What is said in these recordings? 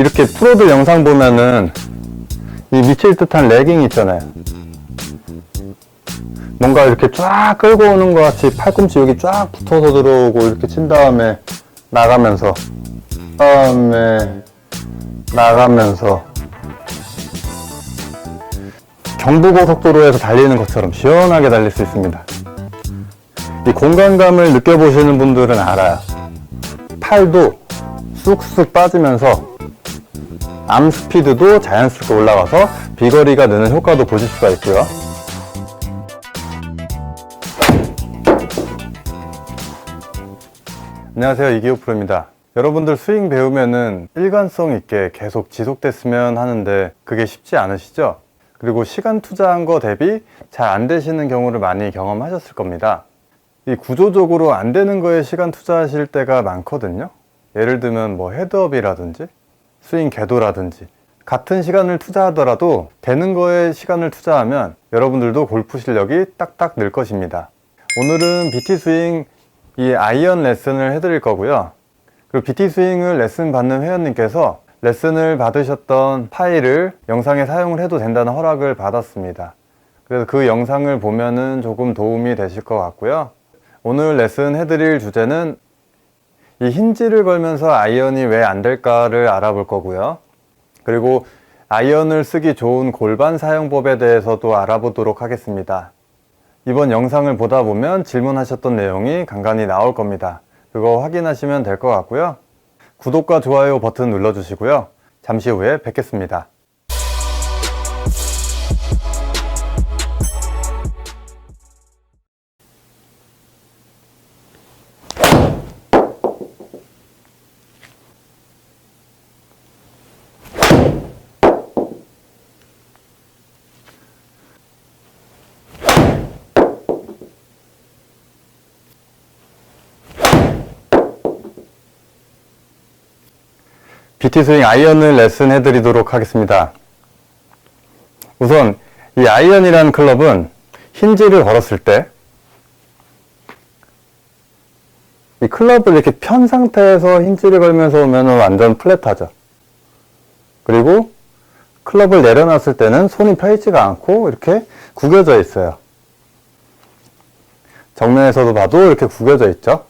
이렇게 프로들 영상 보면은 이 미칠 듯한 레깅 있잖아요. 뭔가 이렇게 쫙 끌고 오는 것 같이 팔꿈치 여기 쫙 붙어서 들어오고 이렇게 친 다음에 나가면서 경부고속도로에서 달리는 것처럼 시원하게 달릴 수 있습니다. 이 공간감을 느껴보시는 분들은 알아요. 팔도 쑥쑥 빠지면서 암 스피드도 자연스럽게 올라가서 비거리가 느는 효과도 보실 수가 있고요. 안녕하세요, 이기호 프로입니다. 여러분들 스윙 배우면은 일관성 있게 계속 지속됐으면 하는데 그게 쉽지 않으시죠? 그리고 시간 투자한 거 대비 잘 안 되시는 경우를 많이 경험하셨을 겁니다. 이 구조적으로 안 되는 거에 시간 투자하실 때가 많거든요. 예를 들면 뭐 헤드업이라든지 스윙 궤도라든지 같은 시간을 투자하더라도 되는 거에 시간을 투자하면 여러분들도 골프 실력이 딱딱 늘 것입니다. 오늘은 BT 스윙 이 아이언 레슨을 해드릴 거고요. 그리고 BT 스윙을 레슨 받는 회원님께서 레슨을 받으셨던 파일을 영상에 사용을 해도 된다는 허락을 받았습니다. 그래서 그 영상을 보면은 조금 도움이 되실 것 같고요. 오늘 레슨 해드릴 주제는 이 힌지를 걸면서 아이언이 왜 안 될까를 알아볼 거고요. 그리고 아이언을 쓰기 좋은 골반 사용법에 대해서도 알아보도록 하겠습니다. 이번 영상을 보다 보면 질문하셨던 내용이 간간히 나올 겁니다. 그거 확인하시면 될 것 같고요. 구독과 좋아요 버튼 눌러주시고요. 잠시 후에 뵙겠습니다. BT 스윙 아이언을 레슨 해드리도록 하겠습니다. 우선 이 아이언이라는 클럽은 힌지를 걸었을 때 이 클럽을 이렇게 편 상태에서 힌지를 걸면서 오면 완전 플랫하죠. 그리고 클럽을 내려놨을 때는 손이 펴있지가 않고 이렇게 구겨져 있어요. 정면에서도 봐도 이렇게 구겨져 있죠.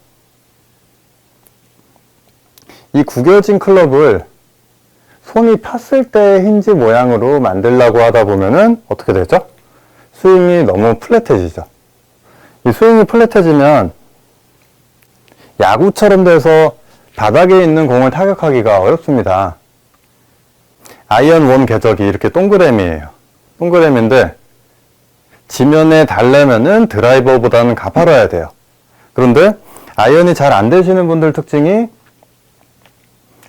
이 구겨진 클럽을 손이 폈을 때 힌지 모양으로 만들려고 하다 보면은 어떻게 되죠? 스윙이 너무 플랫해지죠. 이 스윙이 플랫해지면 야구처럼 돼서 바닥에 있는 공을 타격하기가 어렵습니다. 아이언 원 궤적이 이렇게 동그라미예요. 동그라미인데 지면에 달래면은 드라이버보다는 가파라야 돼요. 그런데 아이언이 잘 안 되시는 분들 특징이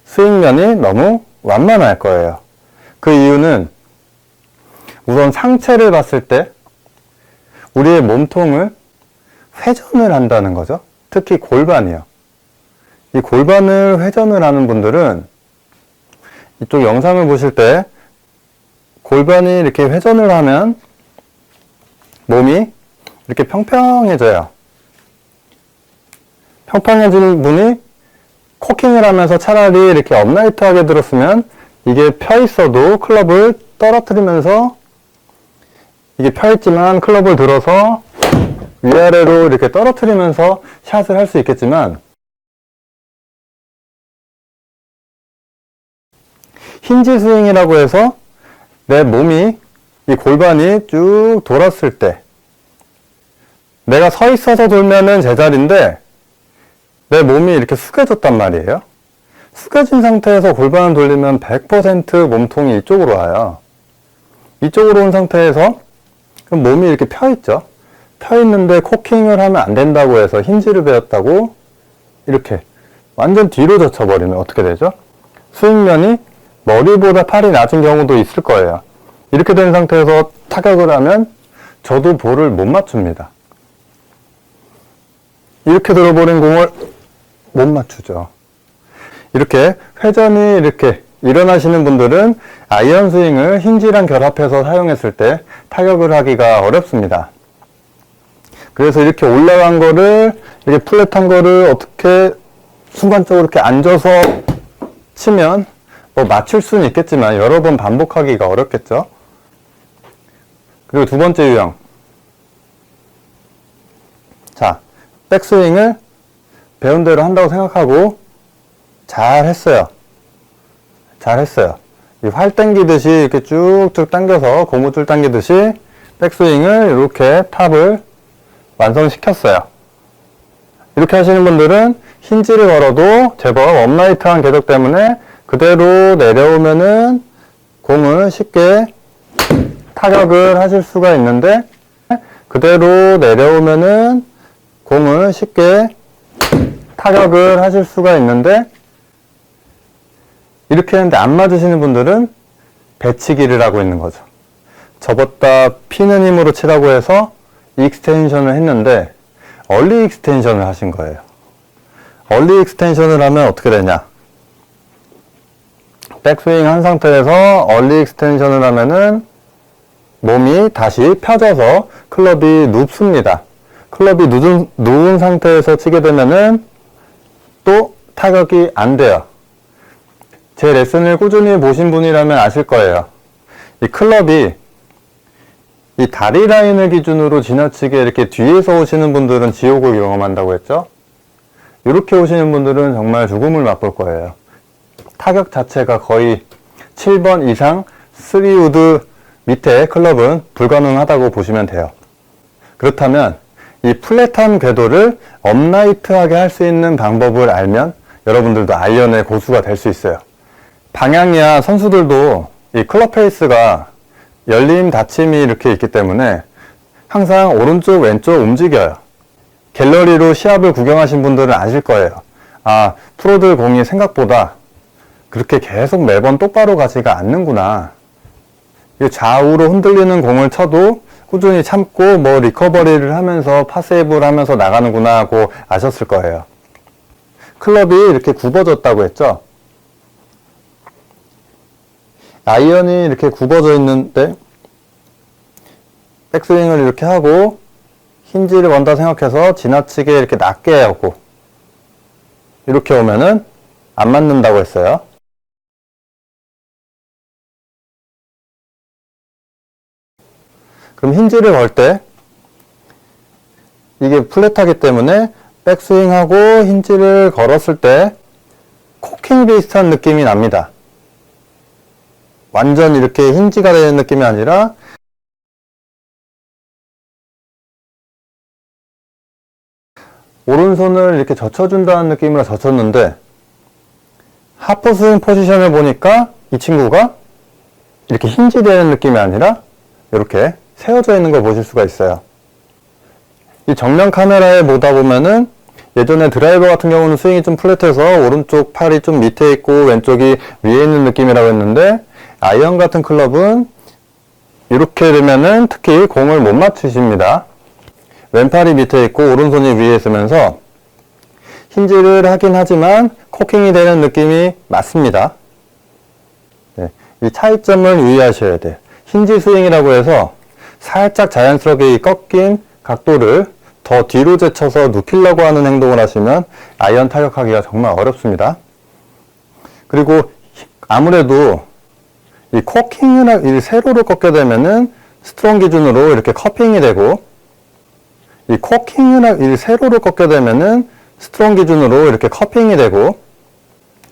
스윙면이 너무 완만할 거예요. 그 이유는 우선 상체를 봤을 때 우리의 몸통을 회전을 한다는 거죠. 특히 골반이요. 이 골반을 회전을 하는 분들은 이쪽 영상을 보실 때 골반이 이렇게 회전을 하면 몸이 이렇게 평평해져요. 평평해지는 분이 코킹을 하면서 차라리 이렇게 업라이트하게 들었으면 이게 펴 있어도 클럽을 떨어뜨리면서 이게 펴 있지만 클럽을 들어서 위아래로 이렇게 떨어뜨리면서 샷을 할 수 있겠지만 힌지 스윙이라고 해서 내 몸이 이 골반이 쭉 돌았을 때 내가 서 있어서 돌면은 제자리인데 내 몸이 이렇게 숙여졌단 말이에요. 숙여진 상태에서 골반을 돌리면 100% 몸통이 이쪽으로 와요. 이쪽으로 온 상태에서 그럼 몸이 이렇게 펴 있죠. 펴 있는데 코킹을 하면 안 된다고 해서 힌지를 배웠다고 이렇게 완전 뒤로 젖혀버리면 어떻게 되죠? 스윙면이 머리보다 팔이 낮은 경우도 있을 거예요. 이렇게 된 상태에서 타격을 하면 저도 볼을 못 맞춥니다. 이렇게 들어버린 공을 못 맞추죠. 이렇게 회전이 이렇게 일어나시는 분들은 아이언 스윙을 힌지랑 결합해서 사용했을 때 타격을 하기가 어렵습니다. 그래서 이렇게 올라간 거를 이렇게 플랫한 거를 어떻게 순간적으로 이렇게 앉아서 치면 뭐 맞출 수는 있겠지만 여러 번 반복하기가 어렵겠죠. 그리고 두 번째 유형. 자, 백스윙을 배운 대로 한다고 생각하고 잘 했어요. 이 활 당기듯이 이렇게 쭉쭉 당겨서 고무줄 당기듯이 백스윙을 이렇게 탑을 완성시켰어요. 이렇게 하시는 분들은 힌지를 걸어도 제법 업라이트한 궤적 때문에 그대로 내려오면은 공을 쉽게 타격을 하실 수가 있는데, 그대로 내려오면은 공을 쉽게 타격을 하실 수가 있는데, 이렇게 했는데 안 맞으시는 분들은 배치기를 하고 있는 거죠. 접었다 피는 힘으로 치라고 해서 익스텐션을 했는데 얼리 익스텐션을 하신 거예요. 얼리 익스텐션을 하면 어떻게 되냐? 백스윙 한 상태에서 얼리 익스텐션을 하면은 몸이 다시 펴져서 클럽이 눕습니다. 클럽이 누운 상태에서 치게 되면은 또 타격이 안 돼요. 제 레슨을 꾸준히 보신 분이라면 아실 거예요. 이 클럽이 이 다리 라인을 기준으로 지나치게 이렇게 뒤에서 오시는 분들은 지옥을 경험한다고 했죠. 이렇게 오시는 분들은 정말 죽음을 맛볼 거예요. 타격 자체가 거의 7번 이상 3우드 밑에 클럽은 불가능하다고 보시면 돼요. 그렇다면 이 플랫한 궤도를 업라이트하게 할 수 있는 방법을 알면 여러분들도 아이언의 고수가 될 수 있어요. 방향이야 선수들도 이 클럽 페이스가 열림 닫힘이 이렇게 있기 때문에 항상 오른쪽 왼쪽 움직여요. 갤러리로 시합을 구경하신 분들은 아실 거예요. 아, 프로들 공이 생각보다 그렇게 계속 매번 똑바로 가지가 않는구나. 좌우로 흔들리는 공을 쳐도 꾸준히 참고 뭐 리커버리를 하면서 파세이브를 하면서 나가는구나 하고 아셨을 거예요. 클럽이 이렇게 굽어졌다고 했죠. 아이언이 이렇게 굽어져 있는데 백스윙을 이렇게 하고 힌지를 건다 생각해서 지나치게 이렇게 낮게 하고 이렇게 오면은 안 맞는다고 했어요. 그럼 힌지를 걸 때 이게 플랫하기 때문에 백스윙하고 힌지를 걸었을 때 코킹 비슷한 느낌이 납니다. 완전 이렇게 힌지가 되는 느낌이 아니라 오른손을 이렇게 젖혀준다는 느낌으로 젖혔는데 하프스윙 포지션을 보니까 이 친구가 이렇게 힌지 되는 느낌이 아니라 이렇게 세워져 있는 걸 보실 수가 있어요. 이 정면 카메라에 보다 보면은 예전에 드라이버 같은 경우는 스윙이 좀 플랫해서 오른쪽 팔이 좀 밑에 있고 왼쪽이 위에 있는 느낌이라고 했는데 아이언 같은 클럽은 이렇게 되면은 특히 공을 못 맞추십니다. 왼팔이 밑에 있고 오른손이 위에 있으면서 힌지를 하긴 하지만 코킹이 되는 느낌이 맞습니다. 네, 이 차이점을 유의하셔야 돼요. 힌지 스윙이라고 해서 살짝 자연스럽게 이 꺾인 각도를 더 뒤로 제쳐서 눕히려고 하는 행동을 하시면 아이언 타격하기가 정말 어렵습니다. 그리고 아무래도 이 코킹을 이 세로로 꺾게 되면은 스트롱 기준으로 이렇게 커핑이 되고 이 코킹을 이 세로로 꺾게 되면은 스트롱 기준으로 이렇게 커핑이 되고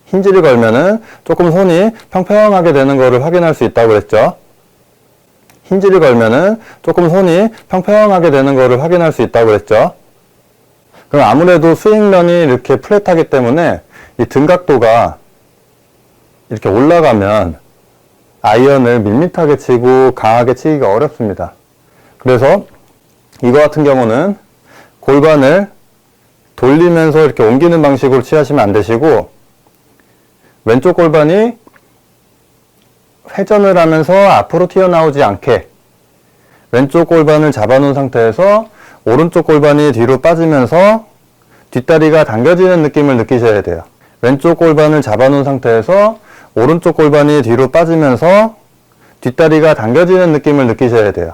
힌지를 걸면은 조금 손이 평평하게 되는 것을 확인할 수 있다고 그랬죠. 힌지를 걸면은 조금 손이 평평하게 되는 것을 확인할 수 있다고 그랬죠. 그럼 아무래도 스윙면이 이렇게 플랫하기 때문에 이 등각도가 이렇게 올라가면 아이언을 밋밋하게 치고 강하게 치기가 어렵습니다. 그래서 이거 같은 경우는 골반을 돌리면서 이렇게 옮기는 방식으로 취하시면 안 되시고 왼쪽 골반이 회전을 하면서 앞으로 튀어나오지 않게 왼쪽 골반을 잡아놓은 상태에서 오른쪽 골반이 뒤로 빠지면서 뒷다리가 당겨지는 느낌을 느끼셔야 돼요. 왼쪽 골반을 잡아놓은 상태에서 오른쪽 골반이 뒤로 빠지면서 뒷다리가 당겨지는 느낌을 느끼셔야 돼요.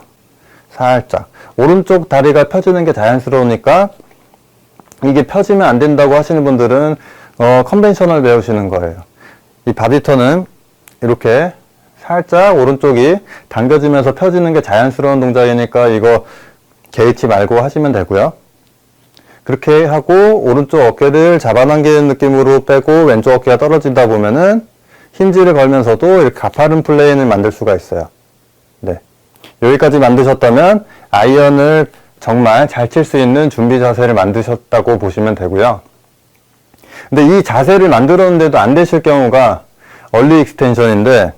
살짝. 오른쪽 다리가 펴지는 게 자연스러우니까 이게 펴지면 안 된다고 하시는 분들은 컨벤셔널 배우시는 거예요. 이 바디턴은 이렇게 살짝 오른쪽이 당겨지면서 펴지는 게 자연스러운 동작이니까 이거 개의치 말고 하시면 되고요. 그렇게 하고 오른쪽 어깨를 잡아당기는 느낌으로 빼고 왼쪽 어깨가 떨어지다 보면은 힌지를 걸면서도 이렇게 가파른 플레이를 만들 수가 있어요. 네. 여기까지 만드셨다면 아이언을 정말 잘 칠 수 있는 준비 자세를 만드셨다고 보시면 되고요. 근데 이 자세를 만들었는데도 안 되실 경우가 얼리 익스텐션인데,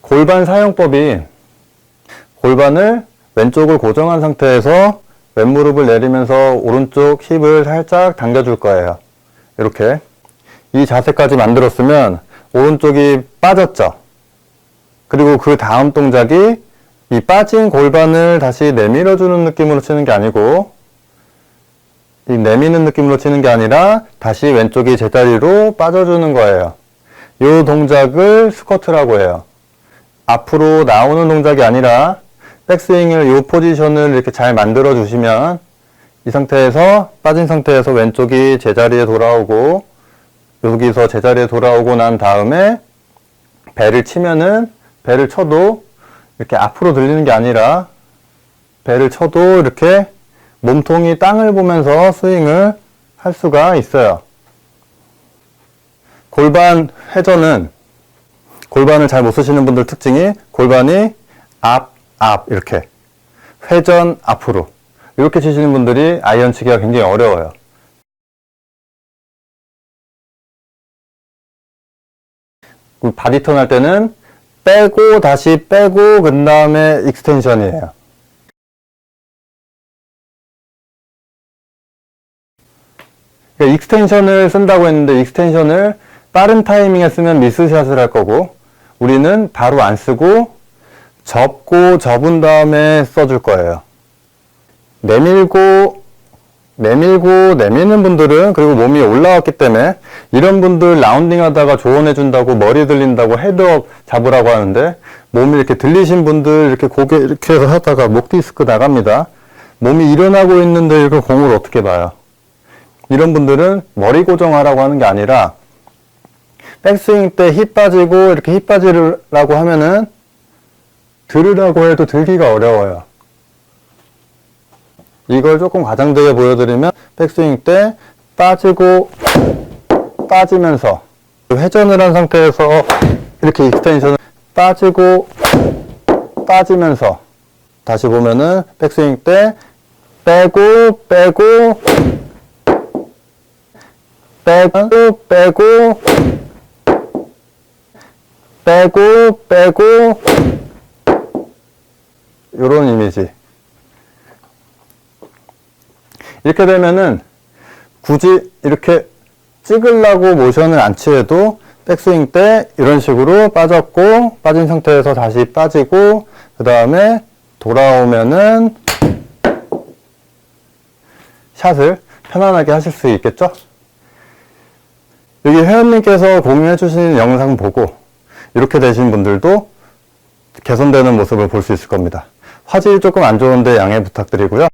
골반 사용법이 골반을 왼쪽을 고정한 상태에서 왼무릎을 내리면서 오른쪽 힙을 살짝 당겨줄 거예요. 이렇게. 이 자세까지 만들었으면 오른쪽이 빠졌죠. 그리고 그 다음 동작이 이 빠진 골반을 다시 내밀어주는 느낌으로 치는 게 아니고, 이 내미는 느낌으로 치는 게 아니라 다시 왼쪽이 제자리로 빠져주는 거예요. 이 동작을 스쿼트라고 해요. 앞으로 나오는 동작이 아니라 백스윙을 이 포지션을 이렇게 잘 만들어 주시면 이 상태에서 빠진 상태에서 왼쪽이 제자리에 돌아오고 여기서 제자리에 돌아오고 난 다음에 배를 치면은 배를 쳐도 이렇게 앞으로 들리는 게 아니라 배를 쳐도 이렇게 몸통이 땅을 보면서 스윙을 할 수가 있어요. 골반 회전은 골반을 잘 못 쓰시는 분들 특징이 골반이 앞, 이렇게 회전, 앞으로 이렇게 치시는 분들이 아이언 치기가 굉장히 어려워요. 바디턴 할 때는 빼고 다시 빼고 그 다음에 익스텐션이에요. 그러니까 익스텐션을 쓴다고 했는데 익스텐션을 빠른 타이밍에 쓰면 미스샷을 할 거고, 우리는 바로 안 쓰고 접은 다음에 써줄 거예요. 내미는 분들은, 그리고 몸이 올라왔기 때문에 이런 분들 라운딩 하다가 조언해 준다고 머리 들린다고 헤드업 잡으라고 하는데, 몸이 이렇게 들리신 분들 이렇게 고개 이렇게 해서 하다가 목 디스크 나갑니다. 몸이 일어나고 있는데 이렇게 공을 어떻게 봐요? 이런 분들은 머리 고정하라고 하는 게 아니라 백스윙 때 힙 빠지고 이렇게 힙 빠지라고 하면은 들으라고 해도 들기가 어려워요. 이걸 조금 과장되게 보여드리면 백스윙 때 빠지고 빠지면서 회전을 한 상태에서 이렇게 익스텐션을 빠지고 빠지면서 다시 보면은 백스윙 때 빼고 요런 이미지. 이렇게 되면은 굳이 이렇게 찍으려고 모션을 안 취해도 백스윙 때 이런 식으로 빠졌고 빠진 상태에서 다시 빠지고 그 다음에 돌아오면은 샷을 편안하게 하실 수 있겠죠? 여기 회원님께서 공유해 주신 영상 보고 이렇게 되신 분들도 개선되는 모습을 볼 수 있을 겁니다. 화질이 조금 안 좋은데 양해 부탁드리고요.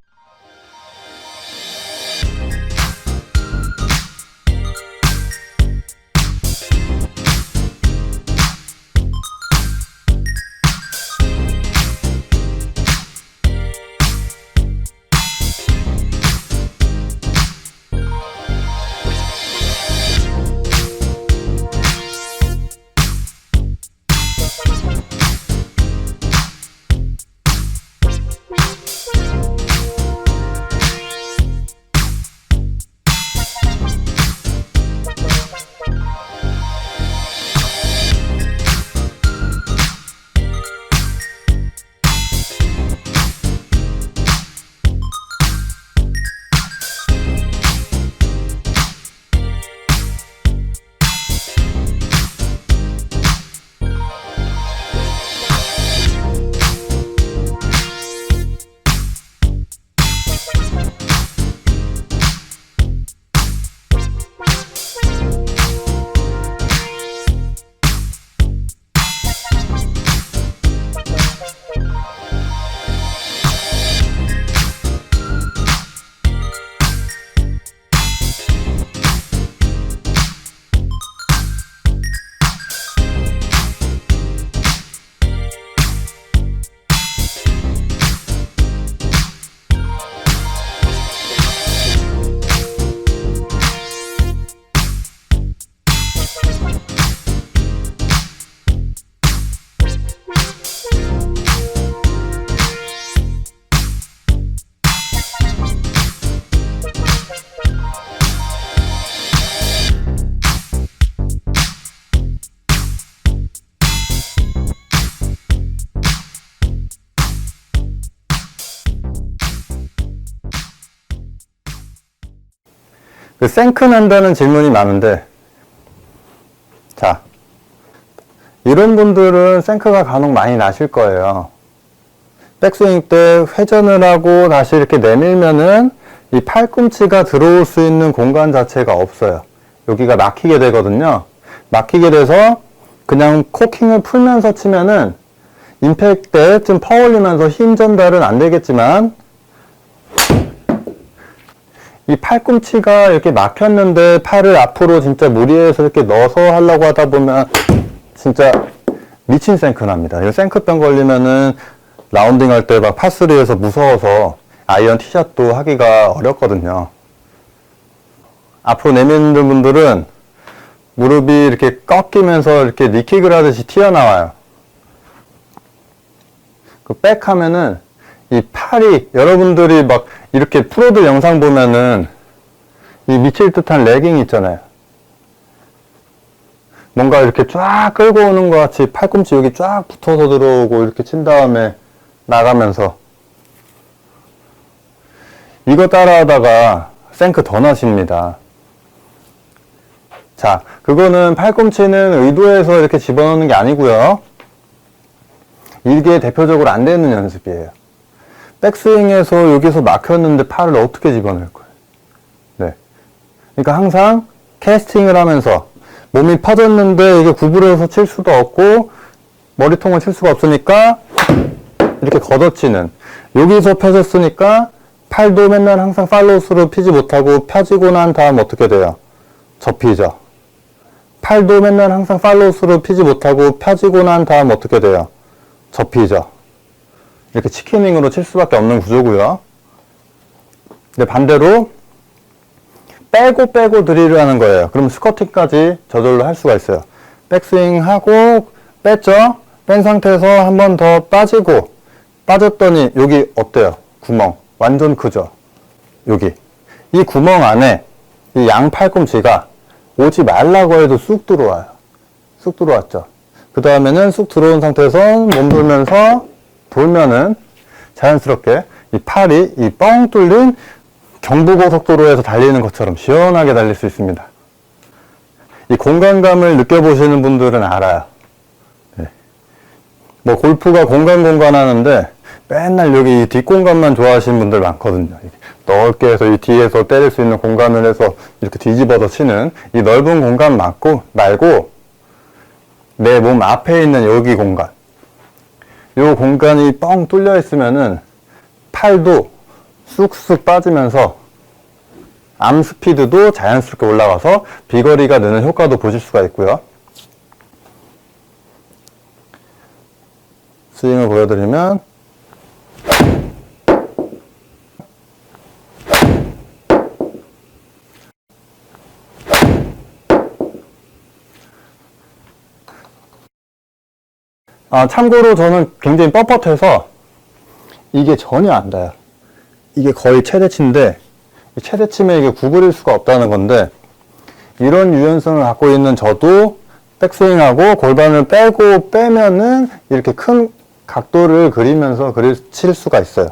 그 생크 난다는 질문이 많은데, 자, 이런 분들은 생크가 간혹 많이 나실 거예요. 백스윙 때 회전을 하고 다시 이렇게 내밀면은 이 팔꿈치가 들어올 수 있는 공간 자체가 없어요. 여기가 막히게 되거든요. 막히게 돼서 그냥 코킹을 풀면서 치면은 임팩트 때 좀 퍼올리면서 힘 전달은 안 되겠지만, 이 팔꿈치가 이렇게 막혔는데 팔을 앞으로 진짜 무리해서 이렇게 넣어서 하려고 하다 보면 진짜 미친 생크 납니다. 이 생크병 걸리면은 라운딩 할 때 막 파3에서 무서워서 아이언 티샷도 하기가 어렵거든요. 앞으로 내미는 분들은 무릎이 이렇게 꺾이면서 이렇게 니킥을 하듯이 튀어나와요. 그 백 하면은 이 팔이, 여러분들이 막 이렇게 프로들 영상 보면은 이 미칠 듯한 레깅 있잖아요. 뭔가 이렇게 쫙 끌고 오는 것 같이 팔꿈치 여기 쫙 붙어서 들어오고 이렇게 친 다음에 나가면서, 이거 따라하다가 생크 더 나십니다. 자, 그거는 팔꿈치는 의도해서 이렇게 집어넣는 게 아니고요. 이게 대표적으로 안 되는 연습이에요. 백스윙에서 여기서 막혔는데 팔을 어떻게 집어넣을 거예요? 네. 그러니까 항상 캐스팅을 하면서 몸이 퍼졌는데 이게 구부려서 칠 수도 없고 머리통을 칠 수가 없으니까 이렇게 걷어치는, 여기서 펴졌으니까 팔도 맨날 항상 팔로우스로 피지 못하고 펴지고 난 다음 어떻게 돼요? 접히죠. 팔도 맨날 항상 팔로우스로 피지 못하고 펴지고 난 다음 어떻게 돼요? 접히죠. 이렇게 치킨윙으로 칠 수밖에 없는 구조고요. 근데 반대로 빼고 드릴을 하는 거예요. 그럼 스쿼팅까지 저절로 할 수가 있어요. 백스윙 하고 뺐죠? 뺀 상태에서 한 번 더 빠지고, 빠졌더니 여기 어때요? 구멍 완전 크죠? 여기 이 구멍 안에 이 양 팔꿈치가 오지 말라고 해도 쑥 들어와요. 쑥 들어왔죠? 그 다음에는 쑥 들어온 상태에서 몸 돌면은 자연스럽게 이 팔이 이 뻥 뚫린 경부고속도로에서 달리는 것처럼 시원하게 달릴 수 있습니다. 이 공간감을 느껴보시는 분들은 알아요. 네. 뭐 골프가 공간 하는데 맨날 여기 이 뒷공간만 좋아하시는 분들 많거든요. 넓게 해서 이 뒤에서 때릴 수 있는 공간을 해서 이렇게 뒤집어서 치는 이 넓은 공간 말고 내 몸 앞에 있는 여기 공간, 이 공간이 뻥 뚫려 있으면은 팔도 쑥쑥 빠지면서 암 스피드도 자연스럽게 올라가서 비거리가 느는 효과도 보실 수가 있고요. 스윙을 보여드리면, 참고로 저는 굉장히 뻣뻣해서 이게 전혀 안 닿아요. 이게 거의 최대치인데, 최대치면 이게 구부릴 수가 없다는 건데, 이런 유연성을 갖고 있는 저도 백스윙하고 골반을 빼면은 이렇게 큰 각도를 그리면서 칠 수가 있어요.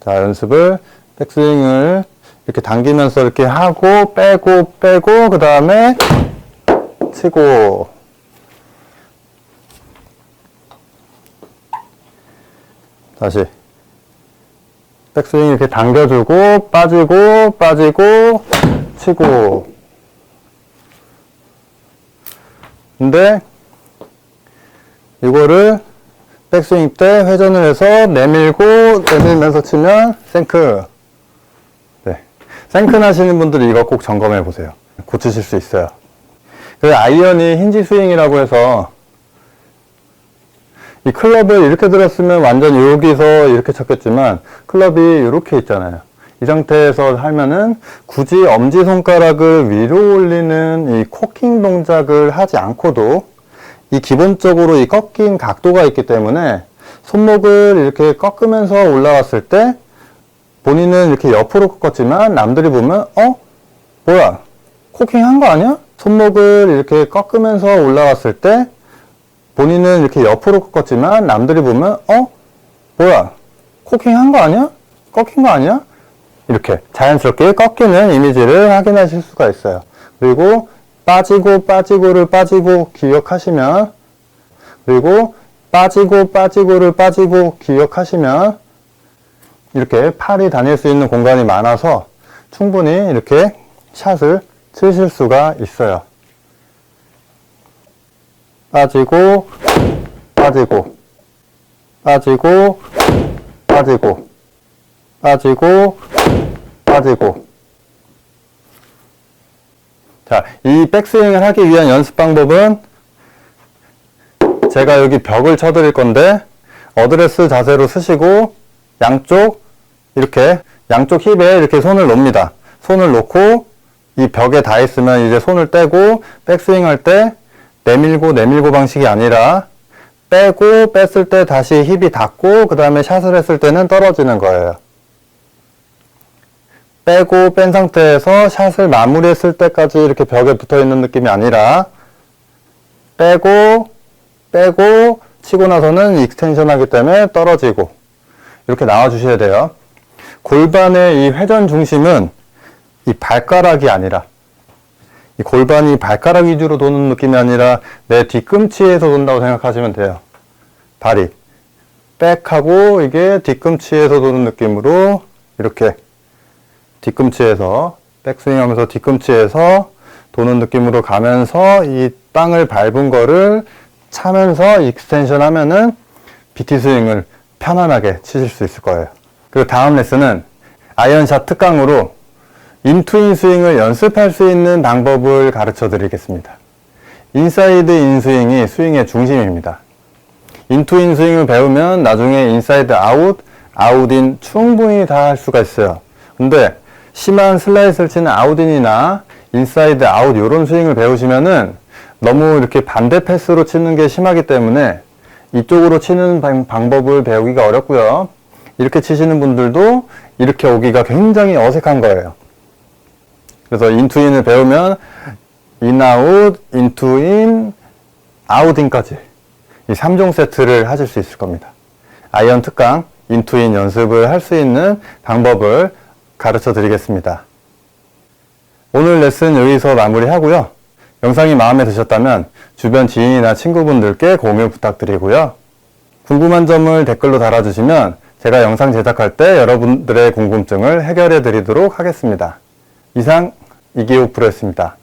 자, 연습을, 백스윙을 이렇게 당기면서 이렇게 하고 빼고 그 다음에 치고, 다시 백스윙 이렇게 당겨주고 빠지고 치고. 근데 이거를 백스윙 때 회전을 해서 내밀면서 치면 생크. 네. 생크 나시는 분들이 이거 꼭 점검해 보세요. 고치실 수 있어요. 그 아이언이 힌지 스윙이라고 해서 이 클럽을 이렇게 들었으면 완전 여기서 이렇게 쳤겠지만 클럽이 이렇게 있잖아요. 이 상태에서 하면은 굳이 엄지손가락을 위로 올리는 이 코킹 동작을 하지 않고도 이 기본적으로 이 꺾인 각도가 있기 때문에 손목을 이렇게 꺾으면서 올라왔을 때 본인은 이렇게 옆으로 꺾었지만 남들이 보면 뭐야? 코킹 한 거 아니야? 손목을 이렇게 꺾으면서 올라왔을 때 본인은 이렇게 옆으로 꺾었지만 남들이 보면 뭐야? 코킹 한 거 아니야? 꺾인 거 아니야? 이렇게 자연스럽게 꺾이는 이미지를 확인하실 수가 있어요. 그리고 빠지고를 빠지고 기억하시면, 그리고 빠지고를 빠지고 기억하시면 이렇게 팔이 다닐 수 있는 공간이 많아서 충분히 이렇게 샷을 치실 수가 있어요. 빠지고 빠지고 빠지고 빠지고 빠지고 빠지고. 자, 이 백스윙을 하기 위한 연습 방법은 제가 여기 벽을 쳐드릴 건데 어드레스 자세로 쓰시고 양쪽 힙에 이렇게 손을 놓습니다. 손을 놓고 이 벽에 닿아 있으면 이제 손을 떼고 백스윙 할 때 내밀고 방식이 아니라 빼고 뺐을 때 다시 힙이 닿고 그 다음에 샷을 했을 때는 떨어지는 거예요. 빼고 뺀 상태에서 샷을 마무리했을 때까지 이렇게 벽에 붙어 있는 느낌이 아니라 빼고 치고 나서는 익스텐션 하기 때문에 떨어지고 이렇게 나와 주셔야 돼요. 골반의 이 회전 중심은 이 발가락이 아니라, 이 골반이 발가락 위주로 도는 느낌이 아니라 내 뒤꿈치에서 돈다고 생각하시면 돼요. 발이 백하고 이게 뒤꿈치에서 도는 느낌으로 이렇게 뒤꿈치에서 백스윙 하면서 뒤꿈치에서 도는 느낌으로 가면서 이 땅을 밟은 거를 차면서 익스텐션 하면은 BT 스윙을 편안하게 치실 수 있을 거예요. 그리고 다음 레슨은 아이언샷 특강으로 인투인 스윙을 연습할 수 있는 방법을 가르쳐 드리겠습니다. 인사이드 인 스윙이 스윙의 중심입니다. 인투인 스윙을 배우면 나중에 인사이드 아웃, 아웃인 충분히 다 할 수가 있어요. 근데 심한 슬라이스를 치는 아웃인이나 인사이드 아웃 이런 스윙을 배우시면은 너무 이렇게 반대 패스로 치는 게 심하기 때문에 이쪽으로 치는 방법을 배우기가 어렵고요. 이렇게 치시는 분들도 이렇게 오기가 굉장히 어색한 거예요. 그래서 인투인을 배우면 인아웃, 인투인, 아웃인까지 이 3종 세트를 하실 수 있을 겁니다. 아이언 특강, 인투인 연습을 할 수 있는 방법을 가르쳐 드리겠습니다. 오늘 레슨 여기서 마무리하고요. 영상이 마음에 드셨다면 주변 지인이나 친구분들께 공유 부탁드리고요. 궁금한 점을 댓글로 달아주시면 제가 영상 제작할 때 여러분들의 궁금증을 해결해 드리도록 하겠습니다. 이상 이기호 프로였습니다.